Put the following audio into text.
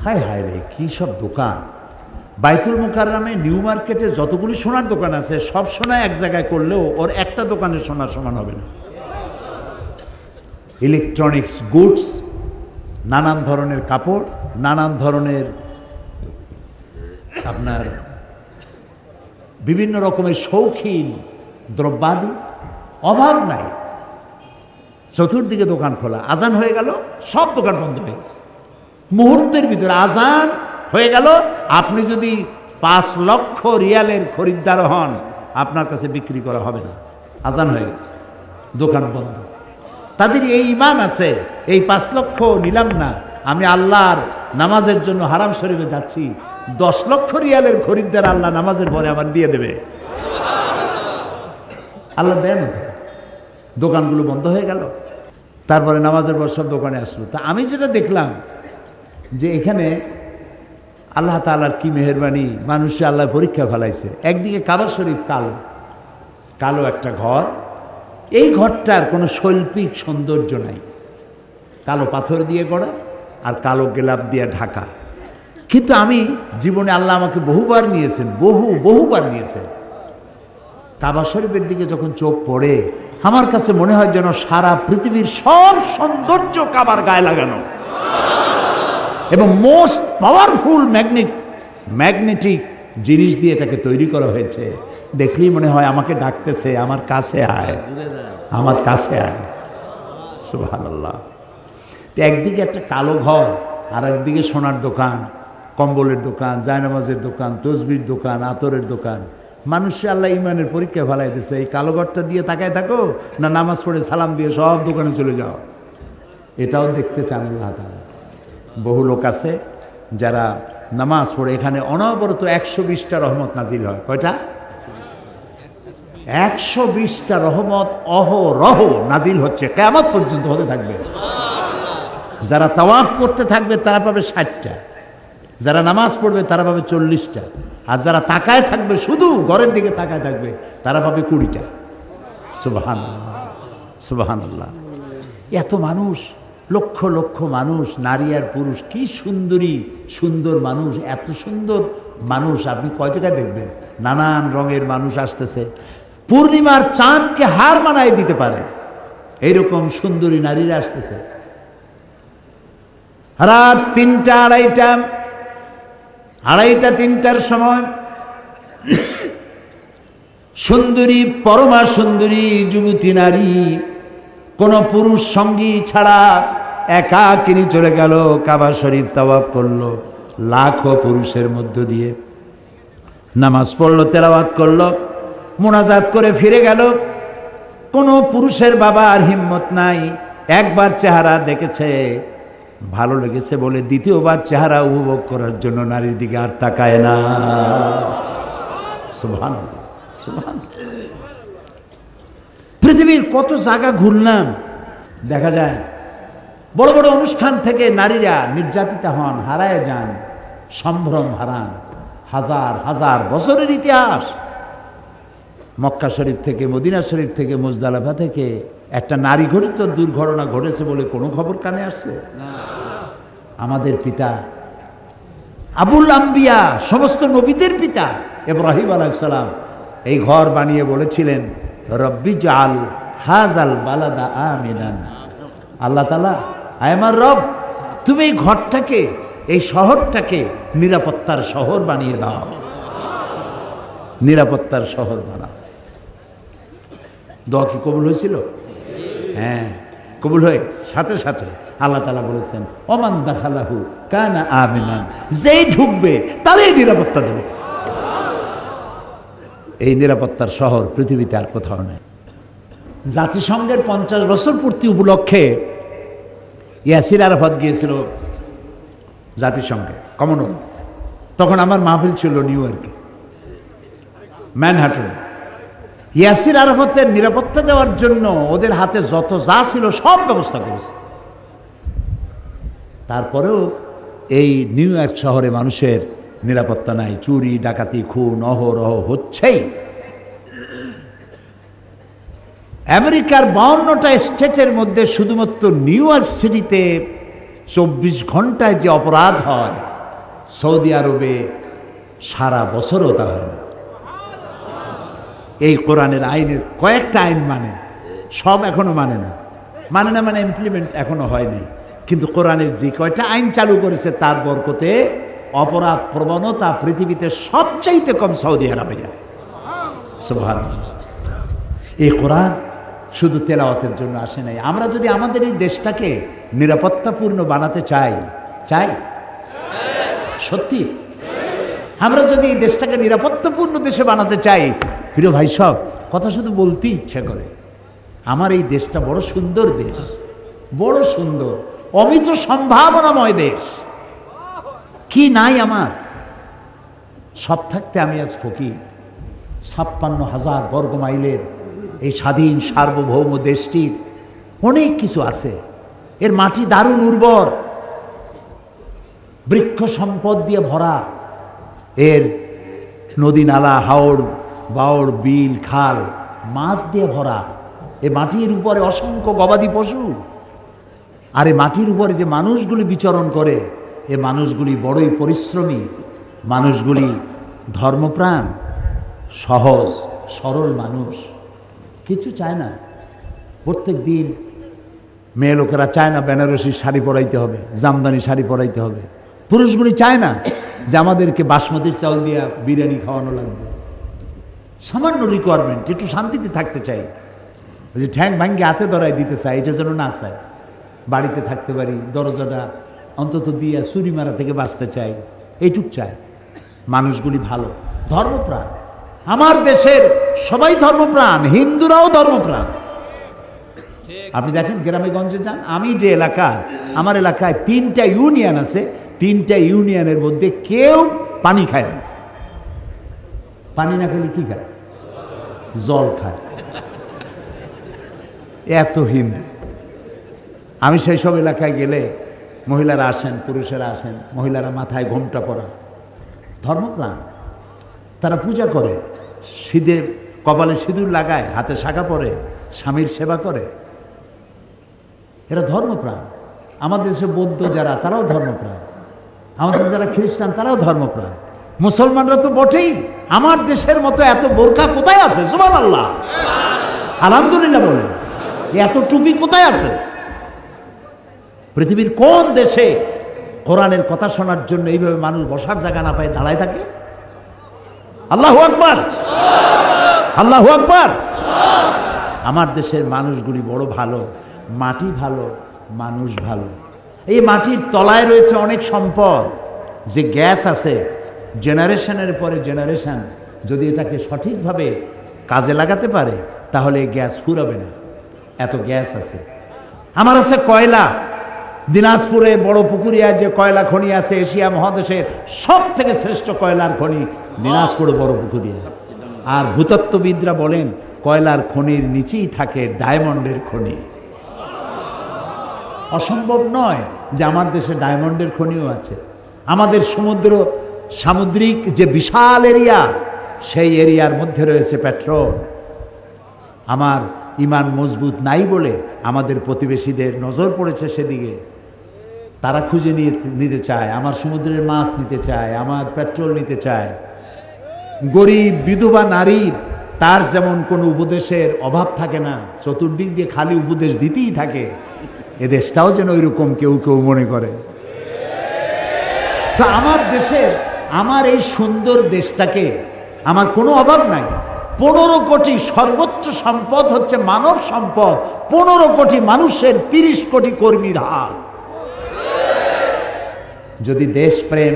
হায় হায় রে, কী সব দোকান! বাইতুল মুকাররমে নিউ মার্কেটে যতগুলি সোনার দোকান আছে, সব সোনা এক জায়গায় করলেও ওর একটা দোকানের সোনার সমান হবে না। ইলেকট্রনিক্স গুডস, নানান ধরনের কাপড়, নানান ধরনের আপনার বিভিন্ন রকমের শৌখিন দ্রব্যাদি, অভাব নাই। চতুর্দিকে দোকান খোলা। আজান হয়ে গেল, সব দোকান বন্ধ হয়ে গেছে। মুহূর্তের ভিতরে আজান হয়ে গেল। আপনি যদি 5 লক্ষ রিয়ালের খরিদ্দার হন, আপনার কাছে বিক্রি করা হবে না। আজান হয়ে গেছে, দোকান বন্ধ। তাদের এই ঈমান আছে, এই 5 লক্ষ নিলাম না, আমি আল্লাহর নামাজের জন্য হারাম শরীফে যাচ্ছি, 10 লক্ষ রিয়ালের খরিদ্দার আল্লাহ নামাজের পরে আবার দিয়ে দেবে। আল্লাহ দেন। দোকানগুলো বন্ধ হয়ে গেল। তারপরে নামাজের পর সব দোকানে আসলো। তা আমি যেটা দেখলাম যে এখানে আল্লাহ তাআলার কি মেহেরবানি, মানুষে আল্লাহ পরীক্ষা ফেলাইছে। একদিকে কাবা শরীফ কালো কালো একটা ঘর, এই ঘরটার কোনো শৈল্পিক সৌন্দর্য নাই, কালো পাথর দিয়ে গড়া আর কালো গেলাপ দিয়ে ঢাকা। কিন্তু আমি জীবনে আল্লাহ আমাকে বহুবার নিয়েছেন, বহুবার নিয়েছেন। কাবা শরীফের দিকে যখন চোখ পড়ে, আমার কাছে মনে হয় যেন সারা পৃথিবীর সব সৌন্দর্য কাবার গায়ে লাগানো, এবং মোস্ট পাওয়ারফুল ম্যাগনেটিক জিনিস দিয়ে এটাকে তৈরি করা হয়েছে। দেখলেই মনে হয় আমাকে ডাকতেছে, আমার কাছে আয়, আমার কাছে আয়। সুবহানাল্লাহ। তো একদিকে একটা কালো ঘর, আর একদিকে সোনার দোকান, কম্বলের দোকান, জায়নামাজের দোকান, তসবির দোকান, আতরের দোকান। মানুষে আল্লাহ ইমানের পরীক্ষা ফেলাই দিয়েছে। এই কালো ঘরটা দিয়ে তাকায় থাকো, না নামাজ পড়ে সালাম দিয়ে সব দোকানে চলে যাও। এটাও দেখতে চান আল্লাহ তাআলা। বহু লোক আছে যারা নামাজ পড়ে, এখানে অনবরত 120টা রহমত নাজিল হয়। কয়টা? 120টা রহমত অহরহ নাজিল হচ্ছে, কিয়ামত পর্যন্ত হতে থাকবে। যারা তাওয়াফ করতে থাকবে তারা পাবে 60টা, যারা নামাজ পড়বে তারা পাবে 40টা, আর যারা তাকায় থাকবে, শুধু ঘরের দিকে তাকায় থাকবে, তারা পাবে 20টা। সুবহানাল্লাহ, সুবহানাল্লাহ। এত মানুষ, লক্ষ লক্ষ মানুষ, নারী আর পুরুষ, কি সুন্দরী সুন্দর মানুষ, এত সুন্দর মানুষ আপনি কয় জায়গায় দেখবেন। নানান রঙের মানুষ আসতেছে, পূর্ণিমার চাঁদকে হার মানায় দিতে পারে এইরকম সুন্দরী নারীরা আসতেছে। রাত 3টা, 3টার সময় সুন্দরী, পরমা সুন্দরী যুবতী নারী কোন পুরুষ সঙ্গী ছাড়া একাকিনী চলে গেল, কাবা শরীফ তাওয়াফ করলো, লাখো পুরুষের মধ্য দিয়ে নামাজ পড়লো, তেলাওয়াত করলো, মোনাজাত করে ফিরে গেল। কোনো পুরুষের বাবা আর হিম্মত নাই, একবার চেহারা দেখেছে, ভালো লেগেছে বলে দ্বিতীয়বার চেহারা উপভোগ করার জন্য নারীর দিকে আর তাকায় না। সুবহানাল্লাহ, সুবহানাল্লাহ। পৃথিবীর কত জায়গা ঘুরলাম, দেখা যায় বড় বড় অনুষ্ঠান থেকে নারীরা নির্যাতিতা হন, হারায় যান, সম্ভ্রম হারান। হাজার হাজার বছরের ইতিহাস। মক্কা শরীফ থেকে, মদিনা শরীফ থেকে, মুজদালিফা থেকে একটা নারী ঘটিত দুর্ঘটনা ঘটেছে বলে কোনো খবর কানে আসছে? আমাদের পিতা আবুল আম্বিয়া, সমস্ত নবীদের পিতা ইব্রাহিম আলাইহিস সালাম এই ঘর বানিয়ে বলেছিলেন, রব্বি জাল হাজাল বালাদা আমিনান। আল্লাহ তাআলা, আয় আমার রব, তুমি এই ঘরটাকে, এই শহরটাকে নিরাপত্তার শহর বানিয়ে দাও, নিরাপত্তার শহর বানাও। দোয়া কি কবুল হয়েছিল? হ্যাঁ, কবুল হয়ে সাথে সাথে আল্লাহ তাআলা বলেছেন, ওমান দাখালাহু কানা আমিনান, যেই ঢুকবে তারই নিরাপত্তা দেব। এই নিরাপত্তার শহর পৃথিবীতে আর কোথাও নেই। জাতিসংঘের 50 বছর পূর্তি উপলক্ষে ইয়াসির আরাফাত গিয়েছিল জাতিসংঘে, কমনওয়েলথ। তখন আমার মাহফিল ছিল নিউ ইয়র্কে, ম্যানহাটনে। ইয়াসির আরাফাতের নিরাপত্তা দেওয়ার জন্য ওদের হাতে যত যা ছিল সব ব্যবস্থা করেছে। তারপরেও এই নিউ ইয়র্ক শহরে মানুষের নিরাপত্তা নাই, চুরি ডাকাতি খুন অহরহ হচ্ছেই। আমেরিকার 52টা স্টেটের মধ্যে শুধুমাত্র নিউ ইয়র্ক সিটিতে 24 ঘন্টায় যে অপরাধ হয় সৌদি আরবে সারা বছরও তা হয় না। এই কোরআনের আইনের কয়েকটা আইন মানে, সব এখনো মানে না মানে ইমপ্লিমেন্ট এখনো হয়নি। কিন্তু কোরআনের যে কয়টা আইন চালু করেছে তার বরকতে অপরাধ প্রবণতা পৃথিবীতে সবচাইতে কম সৌদি আরবে। সুবহানাল্লাহ। এই কোরআন শুধু তেলাওয়াতের জন্য আসে নাই। আমরা যদি আমাদের এই দেশটাকে নিরাপত্তাপূর্ণ বানাতে চাই সত্যি, আমরা যদি এই দেশটাকে নিরাপত্তাপূর্ণ দেশে বানাতে চাই, প্রিয় ভাই সব কথা শুধু বলতে ইচ্ছা করে। আমার এই দেশটা বড় সুন্দর দেশ, বড় সুন্দর অমিত সম্ভাবনাময় দেশ। কি নাই আমার? সব থাকতে আমি আজ ফকির। 56,000 বর্গ মাইলের এই স্বাধীন সার্বভৌম দেশটির অনেক কিছু আছে। এর মাটি দারুণ উর্বর, বৃক্ষ সম্পদ দিয়ে ভরা, এর নদী নালা হাওড় বাওড় বিল খাল মাছ দিয়ে ভরা। এ মাটির উপরে অসংখ্য গবাদি পশু, আর এই মাটির উপরে যে মানুষগুলি বিচরণ করে, এ মানুষগুলি বড়ই পরিশ্রমী, মানুষগুলি ধর্মপ্রাণ, সহজ সরল মানুষ, কিছু চায় না। প্রত্যেক দিন মেয়ে লোকেরা চায় না বেনারসি শাড়ি পরাইতে হবে, জামদানি শাড়ি পরাইতে হবে। পুরুষগুলি চায় না যে আমাদেরকে বাসমতির চাউল দিয়ে বিরিয়ানি খাওয়ানো লাগবে। সামান্য রিকোয়ারমেন্ট, একটু শান্তিতে থাকতে চাই, যে ঠ্যাং ভাঙ্গে হাতে ধরাই দিতে চায়, এটা যেন না চায়। বাড়িতে থাকতে পারি, দরজাটা অন্তত দিয়ে চুরি মারা থেকে বাঁচতে চাই, এইটুক চায়। মানুষগুলি ভালো, ধর্মপ্রাণ। আমার দেশের সবাই ধর্মপ্রাণ, হিন্দুরাও ধর্মপ্রাণ। আপনি দেখেন গ্রামে গঞ্জে যান, আমি যে এলাকার, আমার এলাকায় 3টা ইউনিয়ন আছে, 3টা ইউনিয়নের মধ্যে কেউ পানি খায় না। পানি না খেলে কি খায়? জল খায়। এত হিন্দু। আমি সেই সব এলাকায় গেলে মহিলারা আসেন, পুরুষেরা আসেন, মহিলারা মাথায় ঘোমটা পরা, ধর্মপ্রাণ। তারা পূজা করে, সিঁদে কপালে সিঁদুর লাগায়, হাতে শাখা পরে, স্বামীর সেবা করে। এরা ধর্মপ্রাণ। আমাদের দেশে বৌদ্ধ যারা, তারাও ধর্মপ্রাণ। আমাদের যারা খ্রিস্টান, তারাও ধর্মপ্রাণ। মুসলমানরা তো বটেই। আমার দেশের মতো এত বোরকা কোথায় আছে? সুবহানাল্লাহ, আলহামদুলিল্লাহ বলেন। এত টুপি কোথায় আছে? পৃথিবীর কোন দেশে কোরআনের কথা শোনার জন্য এইভাবে মানুষ বসার জায়গা না পায় দাঁড়ায় থাকে? আল্লাহু আকবার, আল্লাহু আকবার। আমার দেশের মানুষগুলি বড় ভালো, মাটি ভালো, মানুষ ভালো। এই মাটির তলায় রয়েছে অনেক সম্পদ। যে গ্যাস আছে, জেনারেশনের পরে জেনারেশন যদি এটাকে সঠিকভাবে কাজে লাগাতে পারে, তাহলে এই গ্যাস ফুরাবে না। এত গ্যাস আছে। আমার আছে কয়লা। দিনাজপুরে বড় পুকুরিয়ায় যে কয়লা খনি আছে, এশিয়া মহাদেশের সব থেকে শ্রেষ্ঠ কয়লার খনি দিনাজপুরে বড় পুকুরিয়া। আর ভূতত্ত্ববিদরা বলেন কয়লার খনির নিচেই থাকে ডায়মন্ডের খনি। অসম্ভব নয় যে আমার দেশে ডায়মন্ডের খনিও আছে। আমাদের সামুদ্রিক যে বিশাল এরিয়া, সেই এরিয়ার মধ্যে রয়েছে পেট্রোল। আমার ইমান মজবুত নাই বলে আমাদের প্রতিবেশীদের নজর পড়েছে সেদিকে। তারা খুঁজে নিতে চায়, আমার সমুদ্রের মাছ নিতে চায়, আমার পেট্রোল নিতে চায়। গরিব বিধবা নারীর তার যেমন কোনো উপদেশের অভাব থাকে না, চতুর্দিক দিয়ে খালি উপদেশ দিতেই থাকে। এ দেশটাও যেন ওইরকম কেউ কেউ মনে করে। তো আমার দেশের, আমার এই সুন্দর দেশটাকে আমার কোনো অভাব নাই। 15 কোটি সর্বোচ্চ সম্পদ হচ্ছে মানব সম্পদ। 15 কোটি মানুষের 30 কোটি কর্মীর হাত। যদি দেশপ্রেম